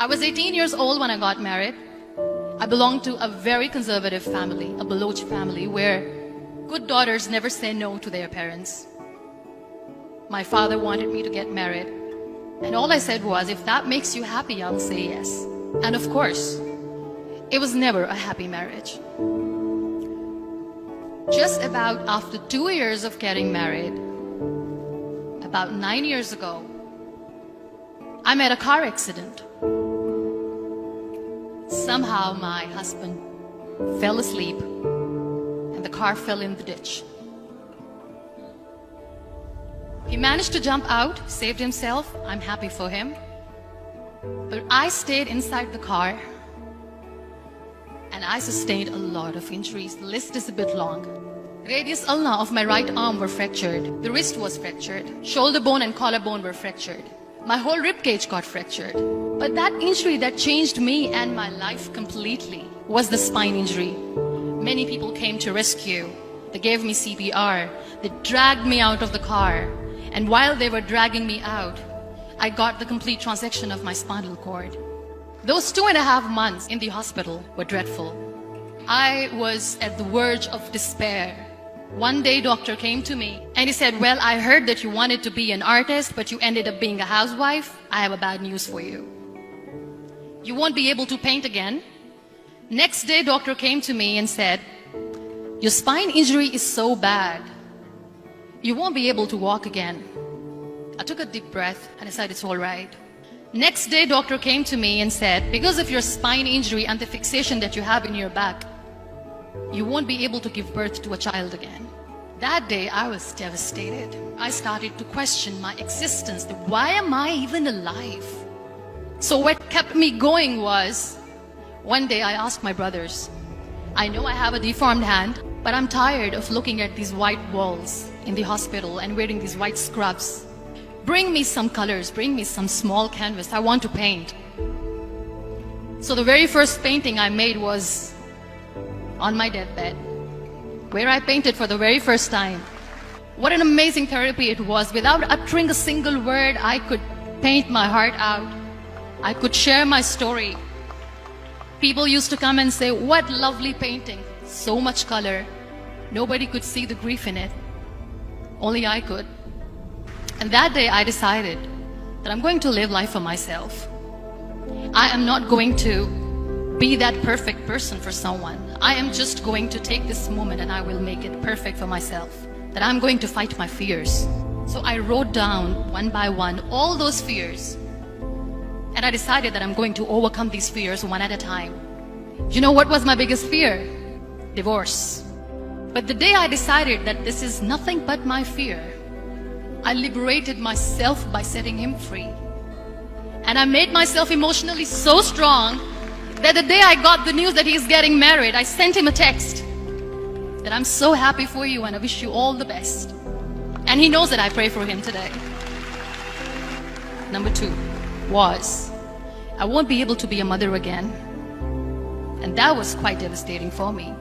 I was 18 years old when I got married. I belonged to a very conservative family, a Baloch family, where good daughters never say no to their parents. My father wanted me to get married, and all I said was, if that makes you happy, I'll say yes. And of course, it was never a happy marriage. Just about after 2 years of getting married, about 9 years ago, I met a car accident. Somehow my husband fell asleep and the car fell in the ditch. He managed to jump out, saved himself. I'm happy for him. But I stayed inside the car and I sustained a lot of injuries. The list is a bit long. Radius ulna of my right arm were fractured. The wrist was fractured. Shoulder bone and collarbone were fractured. My whole rib cage got fractured. But that injury that changed me and my life completely was the spine injury. Many people came to rescue. They gave me CPR. They dragged me out of the car. And while they were dragging me out, I got the complete transection of my spinal cord. Those 2.5 months in the hospital were dreadful. I was at the verge of despair. One day, doctor came to me and he said, well, I heard that you wanted to be an artist, but you ended up being a housewife. I have a bad news for you. You won't be able to paint again. Next day, doctor came to me and said, your spine injury is so bad, you won't be able to walk again. I took a deep breath and I said, it's all right. Next day, doctor came to me and said, because of your spine injury and the fixation that you have in your back, you won't be able to give birth to a child again. That day, I was devastated. I started to question my existence. Why am I even alive? So what kept me going was, one day I asked my brothers, I know I have a deformed hand, but I'm tired of looking at these white walls in the hospital and wearing these white scrubs. Bring me some colors, bring me some small canvas. I want to paint. So the very first painting I made was on my deathbed, where I painted for the very first time. What an amazing therapy it was. Without uttering a single word, I could paint my heart out. I could share my story. People used to come and say, what lovely painting, so much color. Nobody could see the grief in it. Only I could. And that day I decided that I'm going to live life for myself. I am not going to be that perfect person for someone. I am just going to take this moment and I will make it perfect for myself. That I'm going to fight my fears. So I wrote down one by one all those fears. And I decided that I'm going to overcome these fears one at a time. You know what was my biggest fear? Divorce. But the day I decided that this is nothing but my fear, I liberated myself by setting him free. And I made myself emotionally so strong that the day I got the news that he's getting married, I sent him a text that I'm so happy for you and I wish you all the best. And he knows that I pray for him today. Number 2 was, I won't be able to be a mother again. And that was quite devastating for me.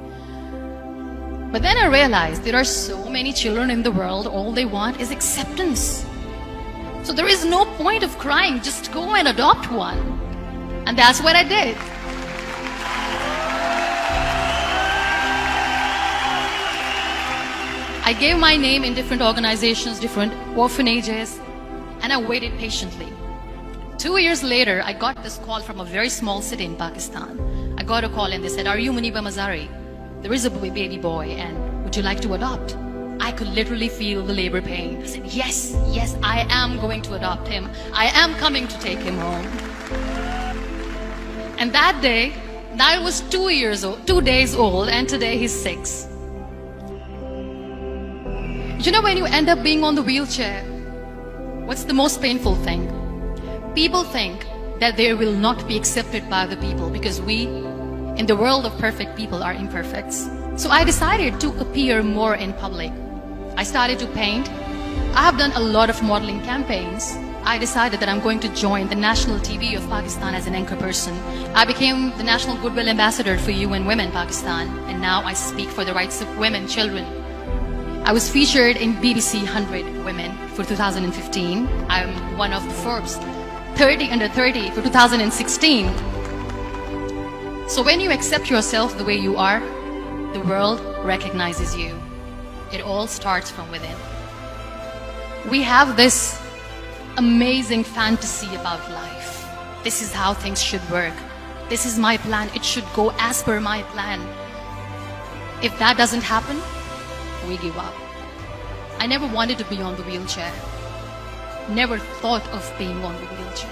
But then I realized there are so many children in the world, all they want is acceptance. So there is no point of crying, just go and adopt one. And that's what I did. I gave my name in different organizations, different orphanages, and I waited patiently. 2 years later, I got this call from a very small city in Pakistan. I got a call and they said, are you Muniba Mazari? There is a baby boy and would you like to adopt? I could literally feel the labor pain. I said, yes, yes, I am going to adopt him. I am coming to take him home. And that day, I was 2 days old, and today he's 6. You know, when you end up being on the wheelchair, what's the most painful thing? People think that they will not be accepted by the people because we, in the world of perfect people, are imperfects. So I decided to appear more in public. I started to paint. I have done a lot of modeling campaigns. I decided that I'm going to join the national TV of Pakistan as an anchor person. I became the National Goodwill Ambassador for UN Women Pakistan, and now I speak for the rights of women, children. I was featured in BBC 100 Women for 2015. I'm one of the Forbes 30 under 30 for 2016. So when you accept yourself the way you are, the world recognizes you. It all starts from within. We have this amazing fantasy about life. This is how things should work. This is my plan. It should go as per my plan. If that doesn't happen, we give up. I never wanted to be on the wheelchair. Never thought of being on the wheelchair.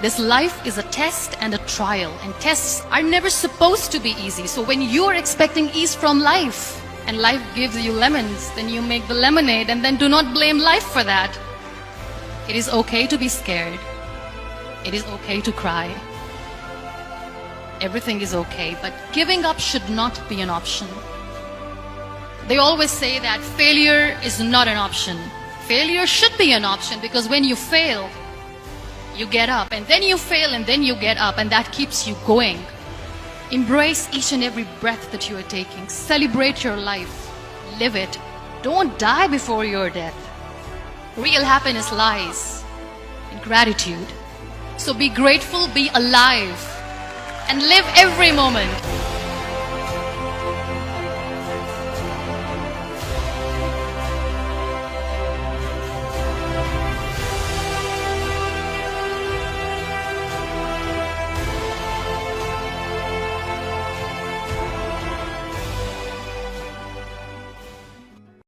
This life is a test and a trial, and tests are never supposed to be easy. So when you're expecting ease from life, and life gives you lemons, then you make the lemonade, and then do not blame life for that. It is okay to be scared. It is okay to cry. Everything is okay, but giving up should not be an option. They always say that failure is not an option. Failure should be an option, because when you fail, you get up, and then you fail, and then you get up, and that keeps you going. Embrace each and every breath that you are taking. Celebrate your life. Live it. Don't die before your death. Real happiness lies in gratitude. So be grateful, be alive, and live every moment.